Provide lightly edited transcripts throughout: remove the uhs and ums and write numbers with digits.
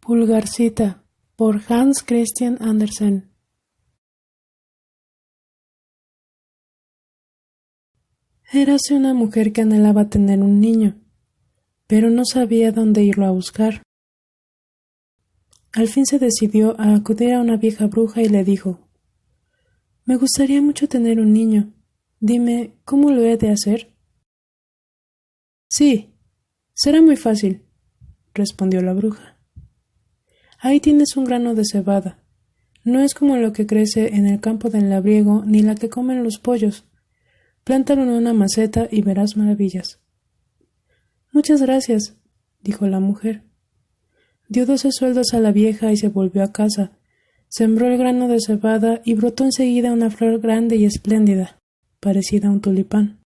Pulgarcita, por Hans Christian Andersen. Érase una mujer que anhelaba tener un niño, pero no sabía dónde irlo a buscar. Al fin se decidió a acudir a una vieja bruja y le dijo: «Me gustaría mucho tener un niño. Dime, ¿cómo lo he de hacer?» «Sí, será muy fácil», respondió la bruja. «Ahí tienes un grano de cebada. No es como lo que crece en el campo del labriego ni la que comen los pollos. Plántalo en una maceta y verás maravillas». «Muchas gracias», dijo la mujer. Dio 12 sueldos a la vieja y se volvió a casa. Sembró el grano de cebada y brotó enseguida una flor grande y espléndida, parecida a un tulipán.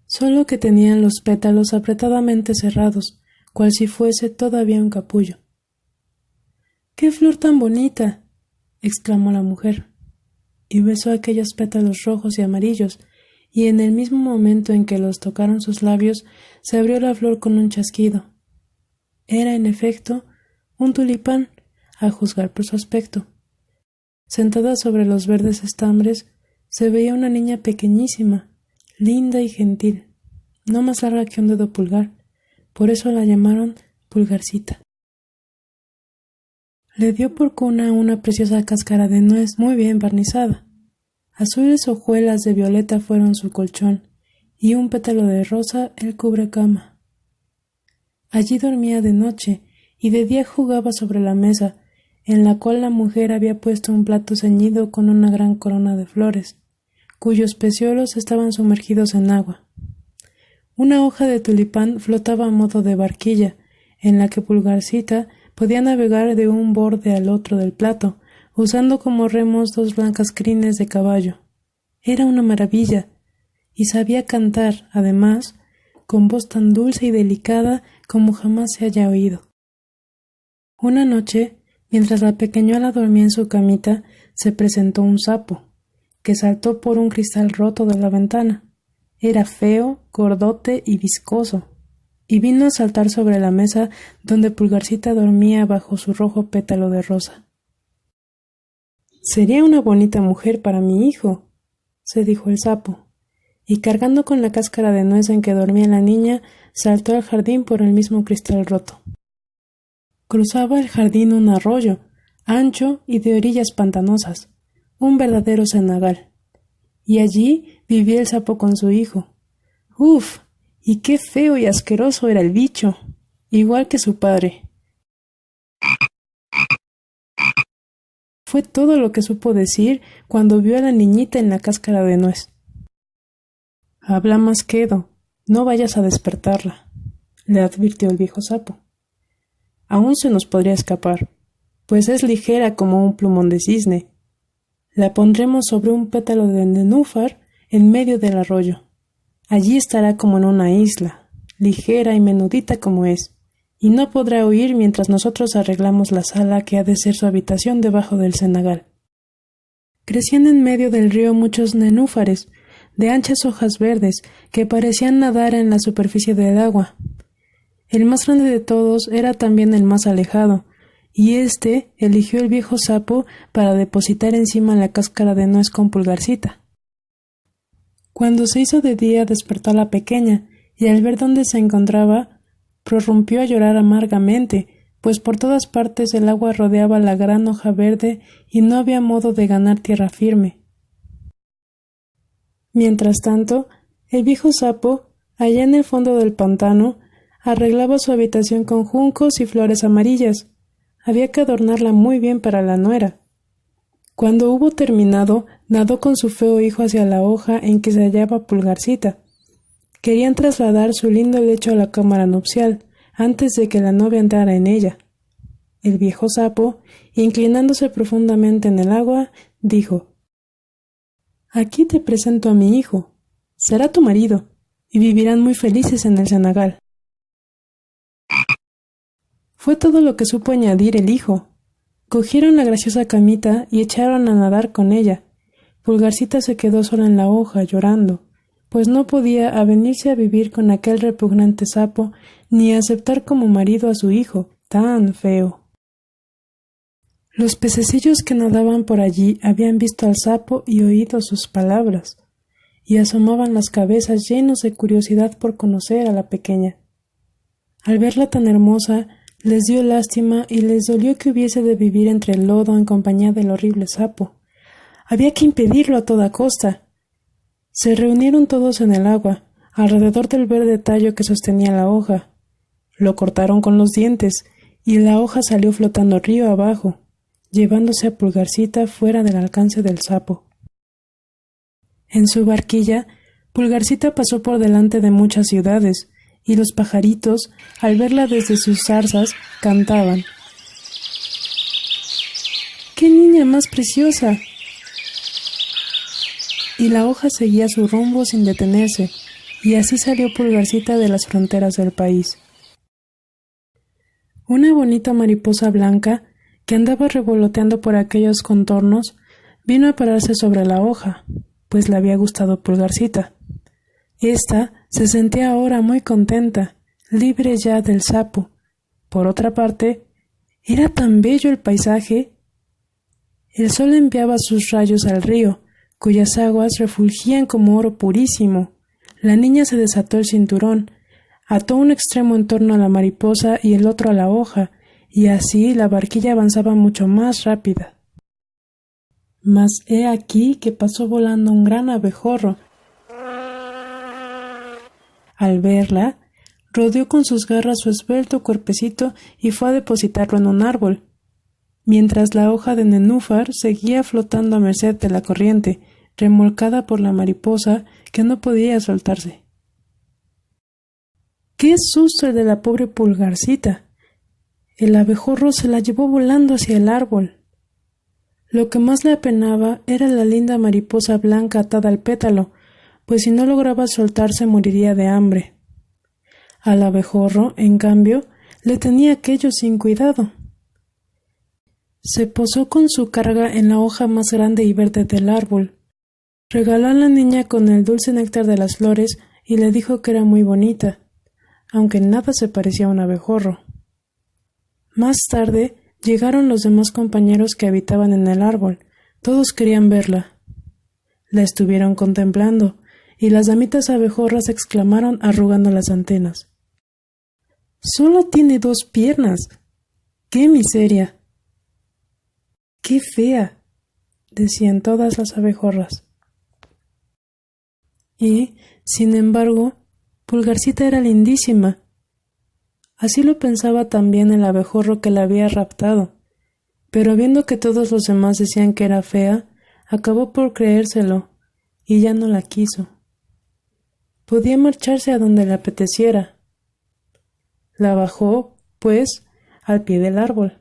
Solo que tenían los pétalos apretadamente cerrados, cual si fuese todavía un capullo. «¡Qué flor tan bonita!», exclamó la mujer, y besó aquellos pétalos rojos y amarillos, y en el mismo momento en que los tocaron sus labios, se abrió la flor con un chasquido. Era, en efecto, un tulipán, a juzgar por su aspecto. Sentada sobre los verdes estambres, se veía una niña pequeñísima, linda y gentil, no más larga que un dedo pulgar, por eso la llamaron Pulgarcita. Le dio por cuna una preciosa cáscara de nuez muy bien barnizada. Azules hojuelas de violeta fueron su colchón, y un pétalo de rosa el cubrecama. Allí dormía de noche, y de día jugaba sobre la mesa, en la cual la mujer había puesto un plato ceñido con una gran corona de flores, cuyos peciolos estaban sumergidos en agua. Una hoja de tulipán flotaba a modo de barquilla, en la que Pulgarcita podía navegar de un borde al otro del plato, usando como remos 2 blancas crines de caballo. Era una maravilla, y sabía cantar, además, con voz tan dulce y delicada como jamás se haya oído. Una noche, mientras la pequeñuela dormía en su camita, se presentó un sapo, que saltó por un cristal roto de la ventana. Era feo, gordote y viscoso, y vino a saltar sobre la mesa donde Pulgarcita dormía bajo su rojo pétalo de rosa. «Sería una bonita mujer para mi hijo», se dijo el sapo, y cargando con la cáscara de nuez en que dormía la niña, saltó al jardín por el mismo cristal roto. Cruzaba el jardín un arroyo, ancho y de orillas pantanosas, un verdadero cenagal, y allí vivía el sapo con su hijo. ¡Uf! Y qué feo y asqueroso era el bicho, igual que su padre. Fue todo lo que supo decir cuando vio a la niñita en la cáscara de nuez. «Habla más quedo, no vayas a despertarla», le advirtió el viejo sapo. «Aún se nos podría escapar, pues es ligera como un plumón de cisne. La pondremos sobre un pétalo de nenúfar en medio del arroyo. Allí estará como en una isla, ligera y menudita como es, y no podrá huir mientras nosotros arreglamos la sala que ha de ser su habitación debajo del cenagal». Crecían en medio del río muchos nenúfares, de anchas hojas verdes, que parecían nadar en la superficie del agua. El más grande de todos era también el más alejado, y éste eligió el viejo sapo para depositar encima la cáscara de nuez con Pulgarcita. Cuando se hizo de día despertó a la pequeña, y al ver dónde se encontraba, prorrumpió a llorar amargamente, pues por todas partes el agua rodeaba la gran hoja verde y no había modo de ganar tierra firme. Mientras tanto, el viejo sapo, allá en el fondo del pantano, arreglaba su habitación con juncos y flores amarillas. Había que adornarla muy bien para la nuera. Cuando hubo terminado, nadó con su feo hijo hacia la hoja en que se hallaba Pulgarcita. Querían trasladar su lindo lecho a la cámara nupcial, antes de que la novia entrara en ella. El viejo sapo, inclinándose profundamente en el agua, dijo: «Aquí te presento a mi hijo. Será tu marido, y vivirán muy felices en el cenagal». Fue todo lo que supo añadir el hijo. Cogieron la graciosa camita y echaron a nadar con ella. Pulgarcita se quedó sola en la hoja, llorando, pues no podía avenirse a vivir con aquel repugnante sapo, ni aceptar como marido a su hijo, tan feo. Los pececillos que nadaban por allí habían visto al sapo y oído sus palabras, y asomaban las cabezas llenos de curiosidad por conocer a la pequeña. Al verla tan hermosa, les dio lástima y les dolió que hubiese de vivir entre el lodo en compañía del horrible sapo. Había que impedirlo a toda costa. Se reunieron todos en el agua, alrededor del verde tallo que sostenía la hoja. Lo cortaron con los dientes, y la hoja salió flotando río abajo, llevándose a Pulgarcita fuera del alcance del sapo. En su barquilla, Pulgarcita pasó por delante de muchas ciudades, y los pajaritos, al verla desde sus zarzas, cantaban. ¡Qué niña más preciosa! Y la hoja seguía su rumbo sin detenerse, y así salió Pulgarcita de las fronteras del país. Una bonita mariposa blanca, que andaba revoloteando por aquellos contornos, vino a pararse sobre la hoja, pues le había gustado Pulgarcita. Esta se sentía ahora muy contenta, libre ya del sapo. Por otra parte, era tan bello el paisaje. El sol enviaba sus rayos al río, cuyas aguas refulgían como oro purísimo. La niña se desató el cinturón, ató un extremo en torno a la mariposa y el otro a la hoja, y así la barquilla avanzaba mucho más rápida. Mas he aquí que pasó volando un gran abejorro. Al verla, rodeó con sus garras su esbelto cuerpecito y fue a depositarlo en un árbol, mientras la hoja de nenúfar seguía flotando a merced de la corriente, remolcada por la mariposa que no podía soltarse. ¡Qué susto el de la pobre Pulgarcita! El abejorro se la llevó volando hacia el árbol. Lo que más le apenaba era la linda mariposa blanca atada al pétalo, pues si no lograba soltarse moriría de hambre. Al abejorro, en cambio, le tenía aquello sin cuidado. Se posó con su carga en la hoja más grande y verde del árbol. Regaló a la niña con el dulce néctar de las flores y le dijo que era muy bonita, aunque nada se parecía a un abejorro. Más tarde llegaron los demás compañeros que habitaban en el árbol. Todos querían verla. La estuvieron contemplando, y las damitas abejorras exclamaron arrugando las antenas. «¡Solo tiene 2 piernas! ¡Qué miseria!» «¡Qué fea!», decían todas las abejorras. Y, sin embargo, Pulgarcita era lindísima. Así lo pensaba también el abejorro que la había raptado, pero viendo que todos los demás decían que era fea, acabó por creérselo, y ya no la quiso. Podía marcharse a donde le apeteciera. La bajó, pues, al pie del árbol,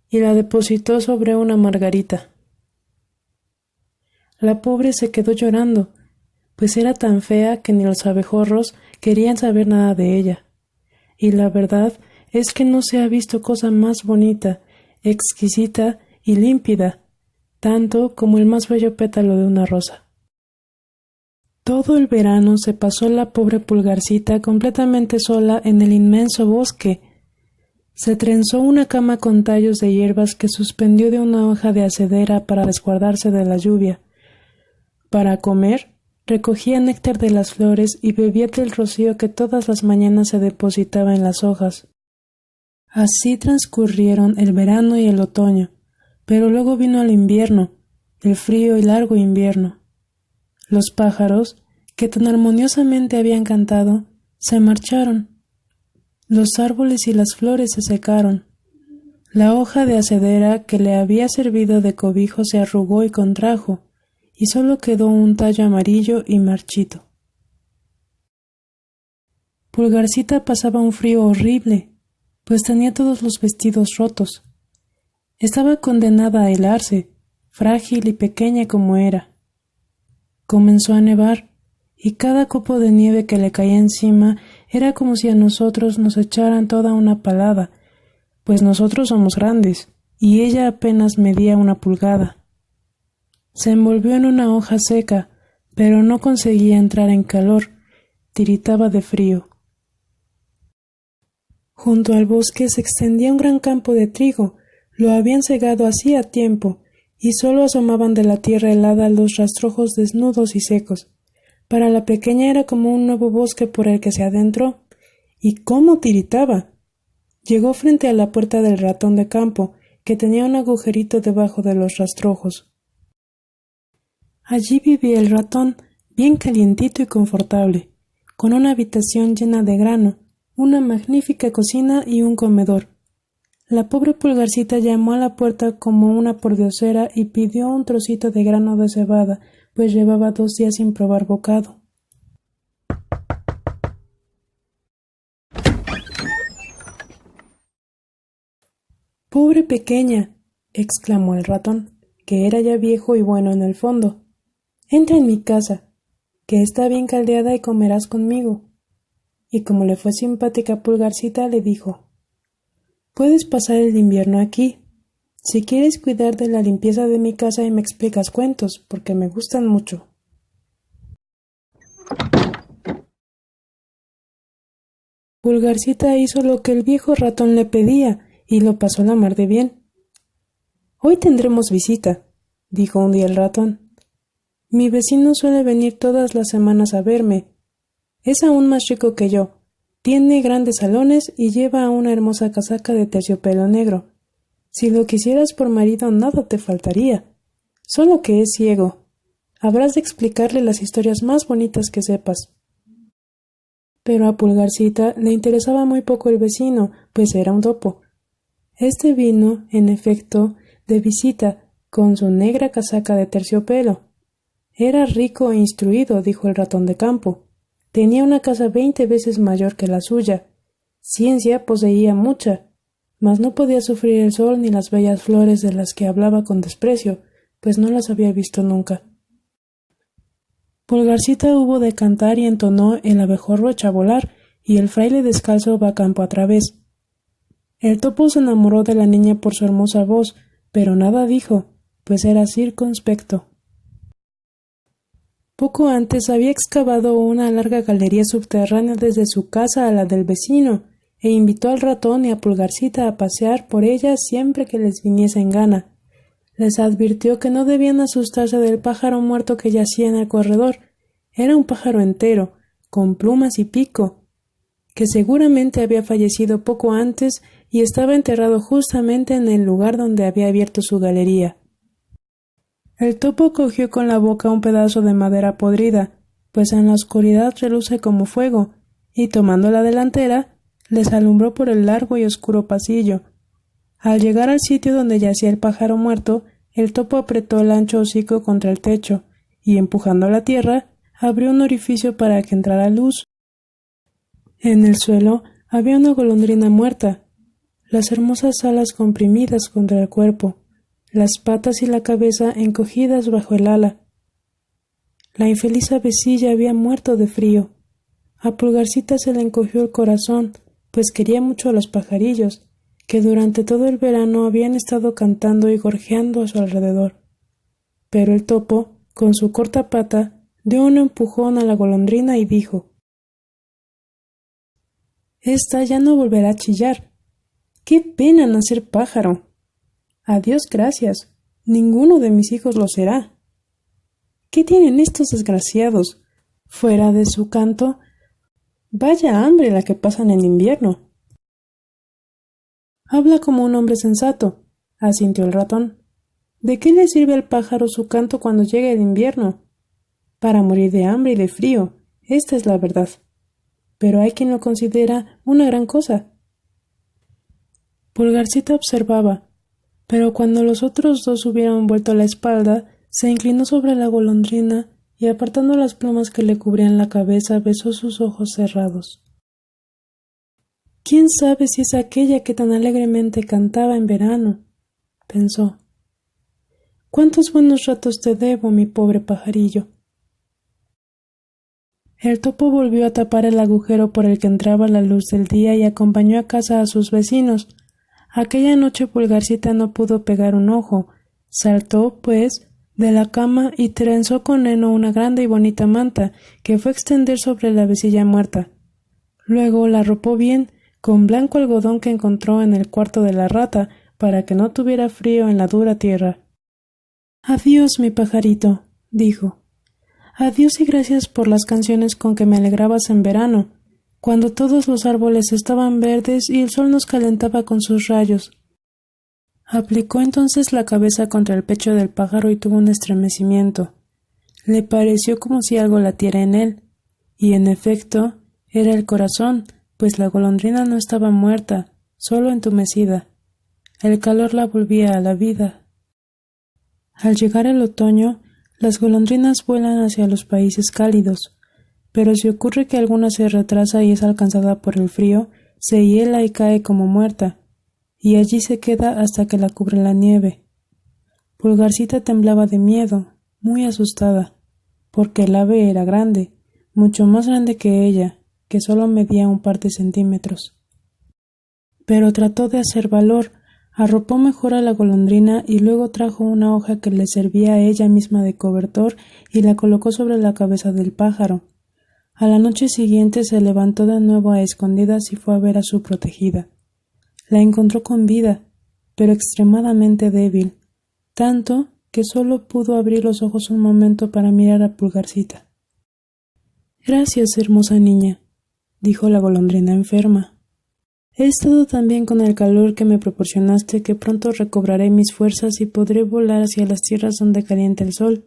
y la depositó sobre una margarita. La pobre se quedó llorando, pues era tan fea que ni los abejorros querían saber nada de ella. Y la verdad es que no se ha visto cosa más bonita, exquisita y límpida, tanto como el más bello pétalo de una rosa. Todo el verano se pasó la pobre Pulgarcita completamente sola en el inmenso bosque. Se trenzó una cama con tallos de hierbas que suspendió de una hoja de acedera para resguardarse de la lluvia. Para comer, recogía néctar de las flores y bebía del rocío que todas las mañanas se depositaba en las hojas. Así transcurrieron el verano y el otoño, pero luego vino el invierno, el frío y largo invierno. Los pájaros, que tan armoniosamente habían cantado, se marcharon. Los árboles y las flores se secaron. La hoja de acedera que le había servido de cobijo se arrugó y contrajo, y solo quedó un tallo amarillo y marchito. Pulgarcita pasaba un frío horrible, pues tenía todos los vestidos rotos. Estaba condenada a helarse, frágil y pequeña como era. Comenzó a nevar, y cada copo de nieve que le caía encima era como si a nosotros nos echaran toda una palada, pues nosotros somos grandes, y ella apenas medía 1 pulgada. Se envolvió en una hoja seca, pero no conseguía entrar en calor, tiritaba de frío. Junto al bosque se extendía un gran campo de trigo, Lo habían cegado hacía tiempo, y solo asomaban de la tierra helada los rastrojos desnudos y secos. Para la pequeña era como un nuevo bosque por el que se adentró. ¡Y cómo tiritaba! Llegó frente a la puerta del ratón de campo, que tenía un agujerito debajo de los rastrojos. Allí vivía el ratón, bien calientito y confortable, con una habitación llena de grano, una magnífica cocina y un comedor. La pobre Pulgarcita llamó a la puerta como una pordiosera y pidió un trocito de grano de cebada, pues llevaba 2 días sin probar bocado. «¡Pobre pequeña!», exclamó el ratón, que era ya viejo y bueno en el fondo. «Entra en mi casa, que está bien caldeada y comerás conmigo». Y como le fue simpática Pulgarcita, le dijo: «Puedes pasar el invierno aquí, si quieres cuidar de la limpieza de mi casa y me explicas cuentos, porque me gustan mucho». Pulgarcita hizo lo que el viejo ratón le pedía y lo pasó la mar de bien. «Hoy tendremos visita», dijo un día el ratón. «Mi vecino suele venir todas las semanas a verme. Es aún más rico que yo. Tiene grandes salones y lleva una hermosa casaca de terciopelo negro. Si lo quisieras por marido, nada te faltaría. Solo que es ciego. Habrás de explicarle las historias más bonitas que sepas». Pero a Pulgarcita le interesaba muy poco el vecino, pues era un topo. Este vino, en efecto, de visita, con su negra casaca de terciopelo. Era rico e instruido, dijo el ratón de campo. Tenía una casa 20 veces mayor que la suya. Ciencia poseía mucha, mas no podía sufrir el sol ni las bellas flores de las que hablaba con desprecio, pues no las había visto nunca. Pulgarcita hubo de cantar y entonó el abejorro echa a volar, y el fraile descalzo va campo a través. El topo se enamoró de la niña por su hermosa voz, pero nada dijo, pues era circunspecto. Poco antes había excavado una larga galería subterránea desde su casa a la del vecino, e invitó al ratón y a Pulgarcita a pasear por ella siempre que les viniese en gana. Les advirtió que no debían asustarse del pájaro muerto que yacía en el corredor. Era un pájaro entero, con plumas y pico, que seguramente había fallecido poco antes y estaba enterrado justamente en el lugar donde había abierto su galería. El topo cogió con la boca un pedazo de madera podrida, pues en la oscuridad reluce como fuego, y tomando la delantera, les alumbró por el largo y oscuro pasillo. Al llegar al sitio donde yacía el pájaro muerto, el topo apretó el ancho hocico contra el techo, y empujando la tierra, abrió un orificio para que entrara luz. En el suelo había una golondrina muerta, las hermosas alas comprimidas contra el cuerpo, las patas y la cabeza encogidas bajo el ala. La infeliz avecilla había muerto de frío. A Pulgarcita se le encogió el corazón, pues quería mucho a los pajarillos, que durante todo el verano habían estado cantando y gorjeando a su alrededor. Pero el topo, con su corta pata, dio un empujón a la golondrina y dijo: «Esta ya no volverá a chillar. ¡Qué pena nacer pájaro! Adiós, gracias. Ninguno de mis hijos lo será». «¿Qué tienen estos desgraciados? Fuera de su canto, vaya hambre la que pasan en invierno». «Habla como un hombre sensato», asintió el ratón. «¿De qué le sirve al pájaro su canto cuando llegue el invierno? Para morir de hambre y de frío, esta es la verdad. Pero hay quien lo considera una gran cosa». Pulgarcita observaba, pero cuando los otros dos hubieron vuelto la espalda, se inclinó sobre la golondrina y, apartando las plumas que le cubrían la cabeza, besó sus ojos cerrados. «¿Quién sabe si es aquella que tan alegremente cantaba en verano?», pensó. «¿Cuántos buenos ratos te debo, mi pobre pajarillo?». El topo volvió a tapar el agujero por el que entraba la luz del día y acompañó a casa a sus vecinos. Aquella noche Pulgarcita no pudo pegar un ojo. Saltó, pues, de la cama y trenzó con heno una grande y bonita manta que fue a extender sobre la avecilla muerta. Luego la arropó bien con blanco algodón que encontró en el cuarto de la rata, para que no tuviera frío en la dura tierra. «Adiós, mi pajarito», dijo. «Adiós y gracias por las canciones con que me alegrabas en verano, cuando todos los árboles estaban verdes y el sol nos calentaba con sus rayos». Aplicó entonces la cabeza contra el pecho del pájaro y tuvo un estremecimiento. Le pareció como si algo latiera en él, y en efecto era el corazón, pues la golondrina no estaba muerta, solo entumecida. El calor la volvía a la vida. Al llegar el otoño, las golondrinas vuelan hacia los países cálidos, pero si ocurre que alguna se retrasa y es alcanzada por el frío, se hiela y cae como muerta, y allí se queda hasta que la cubre la nieve. Pulgarcita temblaba de miedo, muy asustada, porque el ave era grande, mucho más grande que ella, que solo medía un par de centímetros. Pero trató de hacer valor, arropó mejor a la golondrina y luego trajo una hoja que le servía a ella misma de cobertor y la colocó sobre la cabeza del pájaro. A la noche siguiente se levantó de nuevo a escondidas y fue a ver a su protegida. La encontró con vida, pero extremadamente débil, tanto que solo pudo abrir los ojos un momento para mirar a Pulgarcita. «Gracias, hermosa niña», dijo la golondrina enferma. «He estado tan bien con el calor que me proporcionaste que pronto recobraré mis fuerzas y podré volar hacia las tierras donde calienta el sol».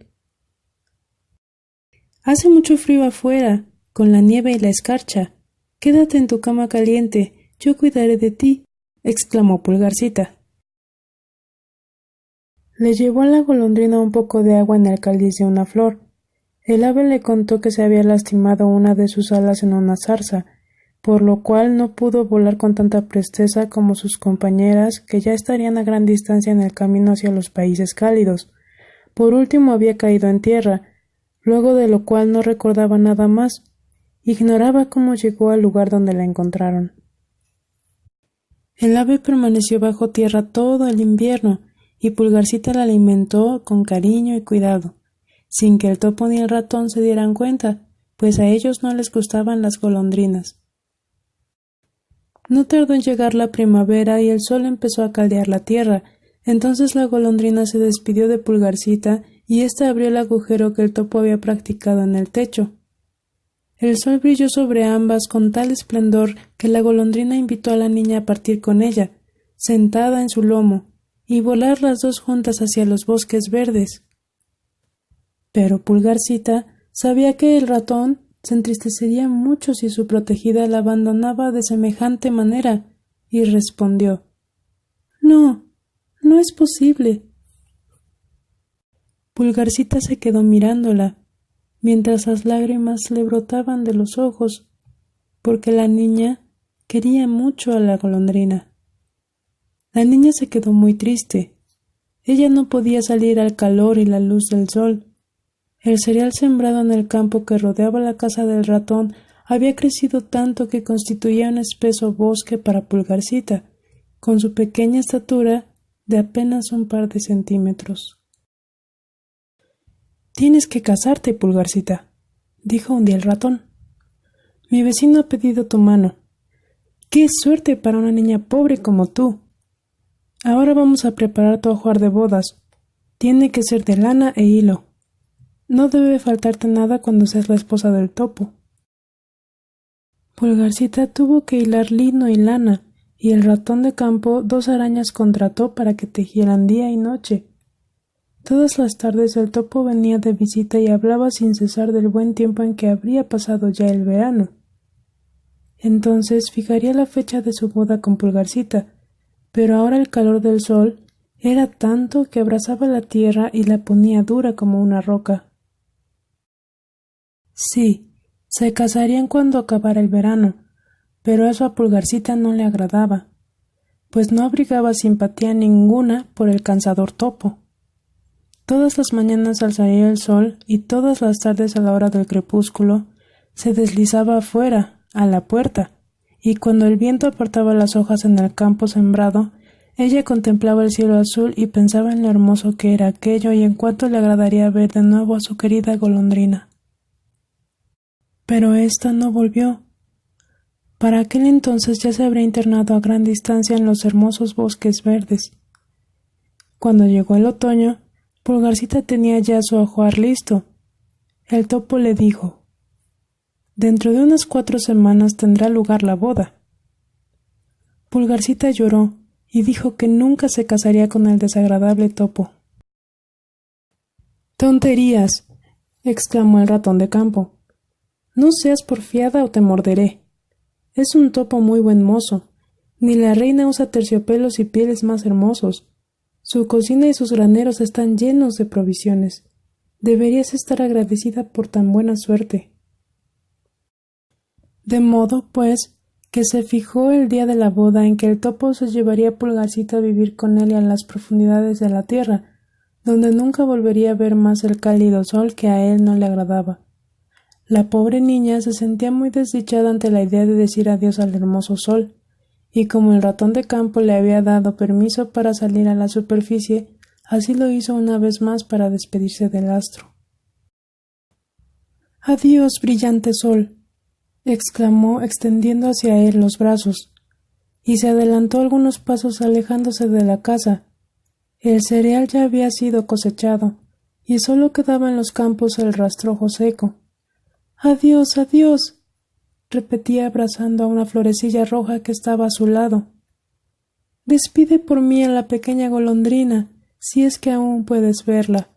«Hace mucho frío afuera, con la nieve y la escarcha. Quédate en tu cama caliente, yo cuidaré de ti», exclamó Pulgarcita. Le llevó a la golondrina un poco de agua en el cáliz de una flor. El ave le contó que se había lastimado una de sus alas en una zarza, por lo cual no pudo volar con tanta presteza como sus compañeras, que ya estarían a gran distancia en el camino hacia los países cálidos. Por último había caído en tierra, luego de lo cual no recordaba nada más. Ignoraba cómo llegó al lugar donde la encontraron. El ave permaneció bajo tierra todo el invierno, y Pulgarcita la alimentó con cariño y cuidado, sin que el topo ni el ratón se dieran cuenta, pues a ellos no les gustaban las golondrinas. No tardó en llegar la primavera y el sol empezó a caldear la tierra. Entonces la golondrina se despidió de Pulgarcita y ésta abrió el agujero que el topo había practicado en el techo. El sol brilló sobre ambas con tal esplendor que la golondrina invitó a la niña a partir con ella, sentada en su lomo, y volar las dos juntas hacia los bosques verdes. Pero Pulgarcita sabía que el ratón se entristecería mucho si su protegida la abandonaba de semejante manera, y respondió: «No, no es posible». Pulgarcita se quedó mirándola, mientras las lágrimas le brotaban de los ojos, porque la niña quería mucho a la golondrina. La niña se quedó muy triste. Ella no podía salir al calor y la luz del sol. El cereal sembrado en el campo que rodeaba la casa del ratón había crecido tanto que constituía un espeso bosque para Pulgarcita, con su pequeña estatura de apenas un par de centímetros. «Tienes que casarte, Pulgarcita», dijo un día el ratón. «Mi vecino ha pedido tu mano. ¡Qué suerte para una niña pobre como tú! Ahora vamos a preparar tu ajuar de bodas. Tiene que ser de lana e hilo. No debe faltarte nada cuando seas la esposa del topo». Pulgarcita tuvo que hilar lino y lana, y el ratón de campo 2 arañas contrató para que tejieran día y noche. Todas las tardes el topo venía de visita y hablaba sin cesar del buen tiempo en que habría pasado ya el verano. Entonces fijaría la fecha de su boda con Pulgarcita, pero ahora el calor del sol era tanto que abrasaba la tierra y la ponía dura como una roca. Sí, se casarían cuando acabara el verano, pero eso a Pulgarcita no le agradaba, pues no abrigaba simpatía ninguna por el cansador topo. Todas las mañanas al salir el sol y todas las tardes a la hora del crepúsculo se deslizaba afuera, a la puerta, y cuando el viento apartaba las hojas en el campo sembrado, ella contemplaba el cielo azul y pensaba en lo hermoso que era aquello y en cuánto le agradaría ver de nuevo a su querida golondrina. Pero ésta no volvió. Para aquel entonces ya se habría internado a gran distancia en los hermosos bosques verdes. Cuando llegó el otoño, Pulgarcita tenía ya su ajuar listo. El topo le dijo: «Dentro de unas 4 semanas tendrá lugar la boda». Pulgarcita lloró y dijo que nunca se casaría con el desagradable topo. «¡Tonterías!», exclamó el ratón de campo. «No seas porfiada o te morderé. Es un topo muy buen mozo. Ni la reina usa terciopelos y pieles más hermosos. Su cocina y sus graneros están llenos de provisiones. Deberías estar agradecida por tan buena suerte». De modo, pues, que se fijó el día de la boda en que el topo se llevaría a Pulgarcita a vivir con él a las profundidades de la tierra, donde nunca volvería a ver más el cálido sol que a él no le agradaba. La pobre niña se sentía muy desdichada ante la idea de decir adiós al hermoso sol, y como el ratón de campo le había dado permiso para salir a la superficie, así lo hizo una vez más para despedirse del astro. «Adiós, brillante sol», exclamó extendiendo hacia él los brazos, y se adelantó algunos pasos alejándose de la casa. El cereal ya había sido cosechado, y solo quedaba en los campos el rastrojo seco. «Adiós, adiós», repetía abrazando a una florecilla roja que estaba a su lado. «Despide por mí a la pequeña golondrina, si es que aún puedes verla».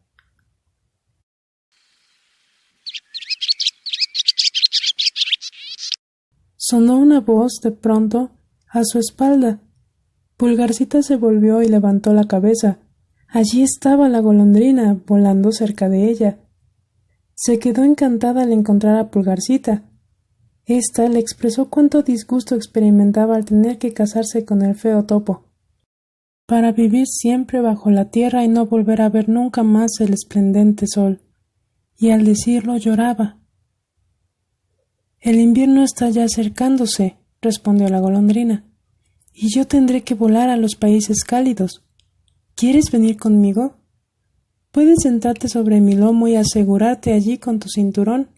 Sonó una voz de pronto a su espalda. Pulgarcita se volvió y levantó la cabeza. Allí estaba la golondrina, volando cerca de ella. Se quedó encantada al encontrar a Pulgarcita. Esta le expresó cuánto disgusto experimentaba al tener que casarse con el feo topo, para vivir siempre bajo la tierra y no volver a ver nunca más el esplendente sol. Y al decirlo lloraba. «El invierno está ya acercándose», respondió la golondrina, «y yo tendré que volar a los países cálidos. ¿Quieres venir conmigo? Puedes sentarte sobre mi lomo y asegurarte allí con tu cinturón,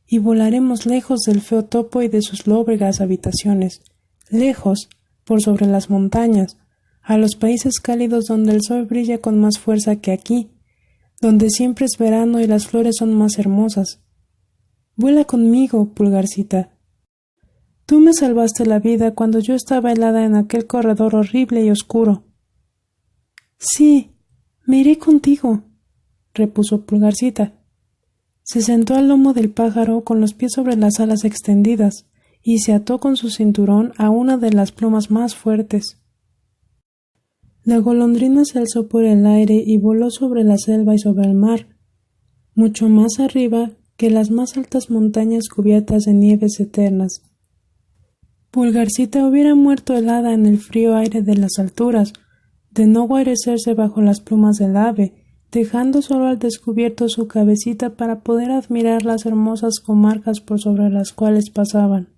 y volaremos lejos del feo topo y de sus lóbregas habitaciones, lejos, por sobre las montañas, a los países cálidos donde el sol brilla con más fuerza que aquí, donde siempre es verano y las flores son más hermosas. Vuela conmigo, Pulgarcita. Tú me salvaste la vida cuando yo estaba helada en aquel corredor horrible y oscuro». «Sí, me iré contigo», repuso Pulgarcita. Se sentó al lomo del pájaro con los pies sobre las alas extendidas y se ató con su cinturón a una de las plumas más fuertes. La golondrina se alzó por el aire y voló sobre la selva y sobre el mar, mucho más arriba que las más altas montañas cubiertas de nieves eternas. Pulgarcita hubiera muerto helada en el frío aire de las alturas, de no guarecerse bajo las plumas del ave, dejando solo al descubierto su cabecita para poder admirar las hermosas comarcas por sobre las cuales pasaban.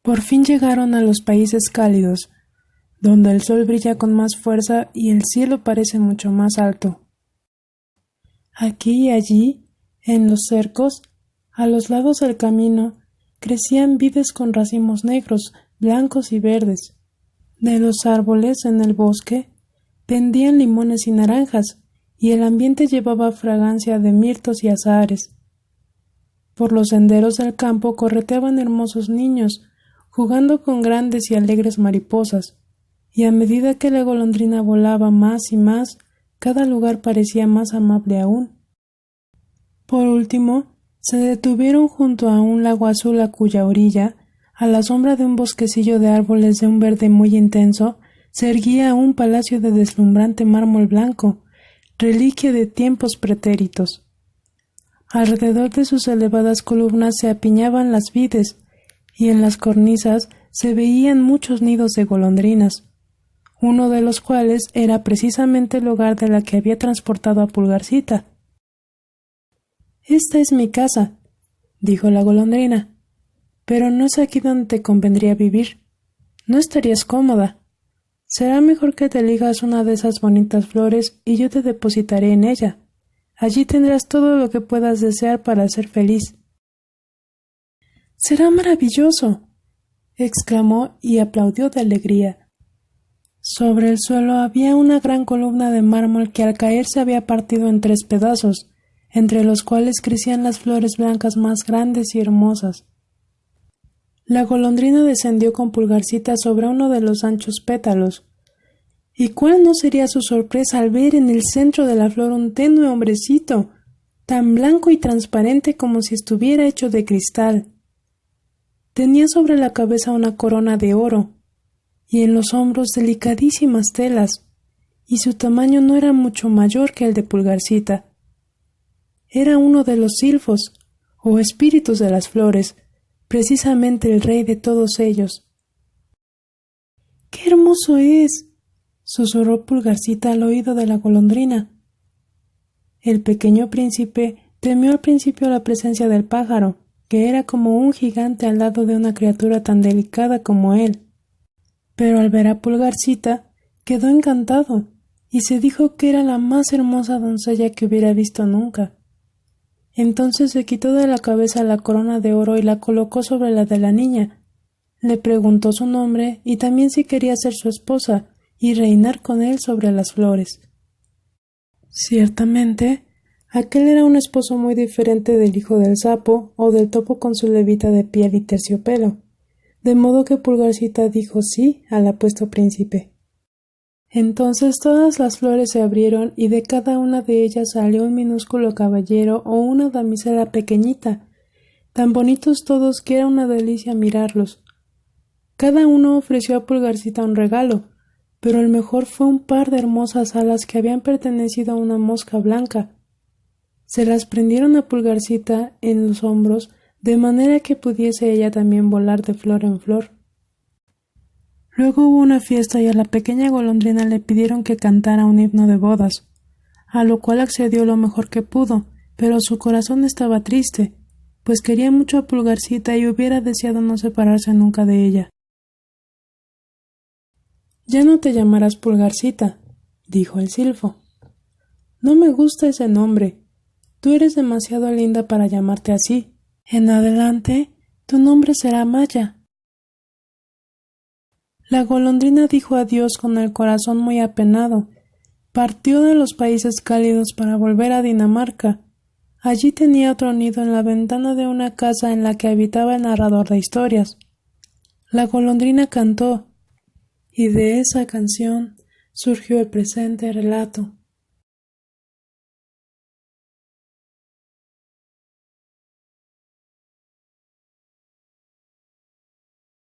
Por fin llegaron a los países cálidos, donde el sol brilla con más fuerza y el cielo parece mucho más alto. Aquí y allí, en los cercos, a los lados del camino, crecían vides con racimos negros, blancos y verdes. De los árboles en el bosque pendían limones y naranjas, y el ambiente llevaba fragancia de mirtos y azahares. Por los senderos del campo correteaban hermosos niños, jugando con grandes y alegres mariposas, y a medida que la golondrina volaba más y más, cada lugar parecía más amable aún. Por último, se detuvieron junto a un lago azul a cuya orilla, a la sombra de un bosquecillo de árboles de un verde muy intenso, se erguía un palacio de deslumbrante mármol blanco, reliquia de tiempos pretéritos. Alrededor de sus elevadas columnas se apiñaban las vides, y en las cornisas se veían muchos nidos de golondrinas, uno de los cuales era precisamente el hogar de la que había transportado a Pulgarcita. «Esta es mi casa», dijo la golondrina, «pero no es aquí donde te convendría vivir. No estarías cómoda. Será mejor que te elijas una de esas bonitas flores y yo te depositaré en ella. Allí tendrás todo lo que puedas desear para ser feliz». «¡Será maravilloso!», exclamó y aplaudió de alegría. Sobre el suelo había una gran columna de mármol que al caer se había partido en 3 pedazos, entre los cuales crecían las flores blancas más grandes y hermosas. La golondrina descendió con Pulgarcita sobre uno de los anchos pétalos. ¿Y cuál no sería su sorpresa al ver en el centro de la flor un tenue hombrecito, tan blanco y transparente como si estuviera hecho de cristal? Tenía sobre la cabeza una corona de oro, y en los hombros delicadísimas telas, y su tamaño no era mucho mayor que el de Pulgarcita. Era uno de los silfos, o espíritus de las flores, precisamente el rey de todos ellos. ¡Qué hermoso es!, susurró Pulgarcita al oído de la golondrina. El pequeño príncipe temió al principio la presencia del pájaro, que era como un gigante al lado de una criatura tan delicada como él. Pero al ver a Pulgarcita quedó encantado y se dijo que era la más hermosa doncella que hubiera visto nunca. Entonces se quitó de la cabeza la corona de oro y la colocó sobre la de la niña. Le preguntó su nombre y también si quería ser su esposa y reinar con él sobre las flores. Ciertamente, aquel era un esposo muy diferente del hijo del sapo o del topo con su levita de piel y terciopelo, de modo que Pulgarcita dijo sí al apuesto príncipe. Entonces todas las flores se abrieron y de cada una de ellas salió un minúsculo caballero o una damisela pequeñita, tan bonitos todos que era una delicia mirarlos. Cada uno ofreció a Pulgarcita un regalo, pero el mejor fue un par de hermosas alas que habían pertenecido a una mosca blanca. Se las prendieron a Pulgarcita en los hombros, de manera que pudiese ella también volar de flor en flor. Luego hubo una fiesta y a la pequeña golondrina le pidieron que cantara un himno de bodas, a lo cual accedió lo mejor que pudo, pero su corazón estaba triste, pues quería mucho a Pulgarcita y hubiera deseado no separarse nunca de ella. «Ya no te llamarás Pulgarcita», dijo el silfo. «No me gusta ese nombre. Tú eres demasiado linda para llamarte así. En adelante, tu nombre será Maya». La golondrina dijo adiós con el corazón muy apenado. Partió de los países cálidos para volver a Dinamarca. Allí tenía otro nido en la ventana de una casa en la que habitaba el narrador de historias. La golondrina cantó, y de esa canción surgió el presente relato.